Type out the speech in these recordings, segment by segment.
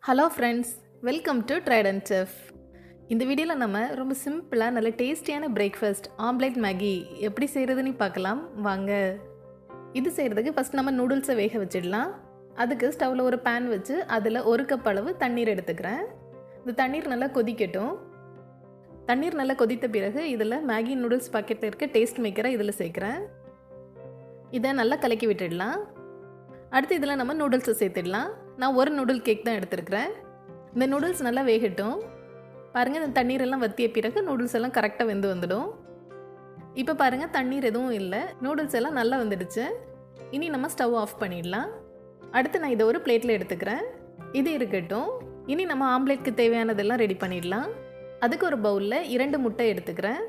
Hello friends, welcome to Trident chef. இந்த வீடியோவில் நம்ம ரொம்ப சிம்பிளாக நல்ல டேஸ்டியான பிரேக்ஃபாஸ்ட் ஆம்லேட் மேகி எப்படி செய்கிறதுன்னு பார்க்கலாம் வாங்க. இது செய்கிறதுக்கு ஃபஸ்ட் நம்ம நூடுல்ஸை வேக வச்சிடலாம். அதுக்கு ஸ்டவ்வில் ஒரு பேன் வச்சு அதில் 1 கப் அளவு தண்ணீர் எடுத்துக்கிறேன். இந்த தண்ணீர் நல்லா கொதிக்கட்டும். தண்ணீர் நல்லா கொதித்த பிறகு இதில் மேகி நூடுல்ஸ் பாக்கெட்டில் இருக்க டேஸ்ட் மேக்கரை இதில் சேர்க்குறேன். இதை நல்லா கலக்கி விட்டுடலாம். அடுத்து இதில் நம்ம நூடுல்ஸை சேர்த்துடலாம். நான் ஒரு நூடுல் கேக் தான் எடுத்துருக்கிறேன். இந்த நூடுல்ஸ் நல்லா வேகட்டும். பாருங்கள், இந்த தண்ணீரெல்லாம் வற்றிய பிறகு நூடுல்ஸ் எல்லாம் கரெக்டாக வெந்து வந்துடும். இப்போ பாருங்கள், தண்ணீர் எதுவும் இல்லை, நூடுல்ஸ் எல்லாம் நல்லா வந்துடுச்சு. இனி நம்ம ஸ்டவ் ஆஃப் பண்ணிடலாம். அடுத்து நான் இதை ஒரு பிளேட்டில் எடுத்துக்கிறேன். இது இருக்கட்டும். இனி நம்ம ஆம்லேட்க்கு தேவையானதெல்லாம் ரெடி பண்ணிடலாம். அதுக்கு ஒரு பவுலில் 2 முட்டை எடுத்துக்கிறேன்.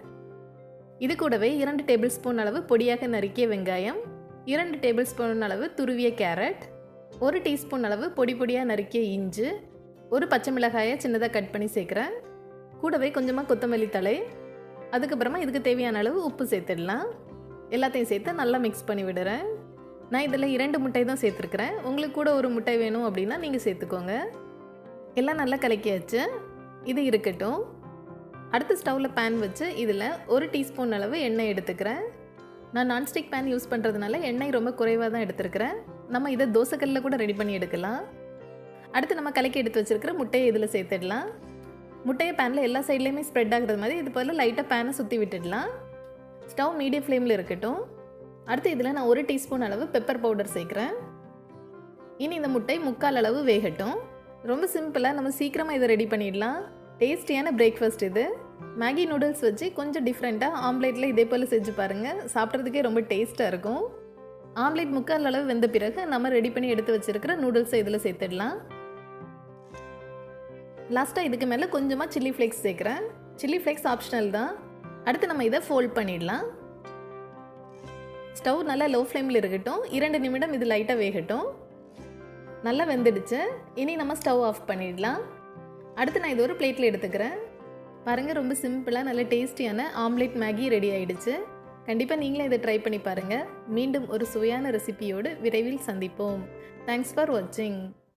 இது கூடவே 2 டேபிள் ஸ்பூன் அளவு பொடியாக நறுக்கிய வெங்காயம், 2 டேபிள் ஸ்பூன் அளவு துருவிய கேரட், 1 டீஸ்பூன் அளவு பொடி பொடியாக நறுக்கிய இஞ்சி, ஒரு பச்சை மிளகாயை சின்னதாக கட் பண்ணி சேர்க்குறேன். கூடவே கொஞ்சமாக கொத்தமல்லி தழை, அதுக்கப்புறமா இதுக்கு தேவையான அளவு உப்பு சேர்த்துடலாம். எல்லாத்தையும் சேர்த்து நல்லா மிக்ஸ் பண்ணி விடுறேன். நான் இதில் 2 முட்டை தான் சேர்த்துருக்குறேன். உங்களுக்கு கூட ஒரு முட்டை வேணும் அப்படின்னா நீங்கள் சேர்த்துக்கோங்க. எல்லாம் நல்லா கலக்கியாச்சு. இது இருக்கட்டும். அடுத்து ஸ்டவ்வில் பேன் வச்சு இதில் 1 டீஸ்பூன் அளவு எண்ணெய் எடுத்துக்கிறேன். நான் நான்ஸ்டிக் பேன் யூஸ் பண்ணுறதுனால எண்ணெய் ரொம்ப குறைவாக தான் எடுத்துருக்கிறேன். நம்ம இதை தோசைக்கல்லில் கூட ரெடி பண்ணி எடுக்கலாம். அடுத்து நம்ம கலக்கி எடுத்து வச்சுருக்கிற முட்டையை இதில் சேர்த்துடலாம். முட்டையை பேனில் எல்லா சைட்லேயுமே ஸ்ப்ரெட் ஆகுறது மாதிரி இது போல் லைட்டாக பேனை சுற்றி விட்டுடலாம். ஸ்டவ் மீடியம் ஃப்ளேமில் இருக்கட்டும். அடுத்து இதில் நான் 1 டீஸ்பூன் அளவு பெப்பர் பவுடர் சேர்க்குறேன். இனி இந்த முட்டை 3/4 அளவு வேகட்டும். ரொம்ப சிம்பிளாக நம்ம சீக்கிரமாக இதை ரெடி பண்ணிடலாம். டேஸ்டியான பிரேக்ஃபாஸ்ட் இது. மேகி நூடுல்ஸ் வச்சு கொஞ்சம் டிஃப்ரெண்ட்டாக ஆம்லேட்டில் இதே போல் செஞ்சு பாருங்கள். சாப்பிட்றதுக்கே ரொம்ப டேஸ்ட்டாக இருக்கும். ஆம்லேட் 3/4 அளவு வெந்த பிறகு நம்ம ரெடி பண்ணி எடுத்து வச்சுருக்கிற நூடுல்ஸை இதில் சேர்த்துடலாம். லாஸ்ட்டாக இதுக்கு மேலே கொஞ்சமாக சில்லி ஃப்ளேக்ஸ் சேர்க்குறேன். சில்லி ஃப்ளேக்ஸ் ஆப்ஷனல் தான். அடுத்து நம்ம இதை ஃபோல்ட் பண்ணிடலாம். ஸ்டவ் நல்லா லோ ஃப்ளேமில் இருக்கட்டும். 2 நிமிடம் இது லைட்டாக வேகட்டும். நல்லா வெந்துடுச்சு. இனி நம்ம ஸ்டவ் ஆஃப் பண்ணிடலாம். அடுத்து நான் இது ஒரு பிளேட்டில் எடுத்துக்கிறேன். பாருங்கள், ரொம்ப சிம்பிளாக நல்ல டேஸ்டியான ஆம்லேட் மேகி ரெடி ஆகிடுச்சு. கண்டிப்பாக நீங்களே இதை ட்ரை பண்ணி பாருங்கள். மீண்டும் ஒரு சுவையான ரெசிபியோடு விரைவில் சந்திப்போம். தேங்க்ஸ் ஃபார் வாட்சிங்.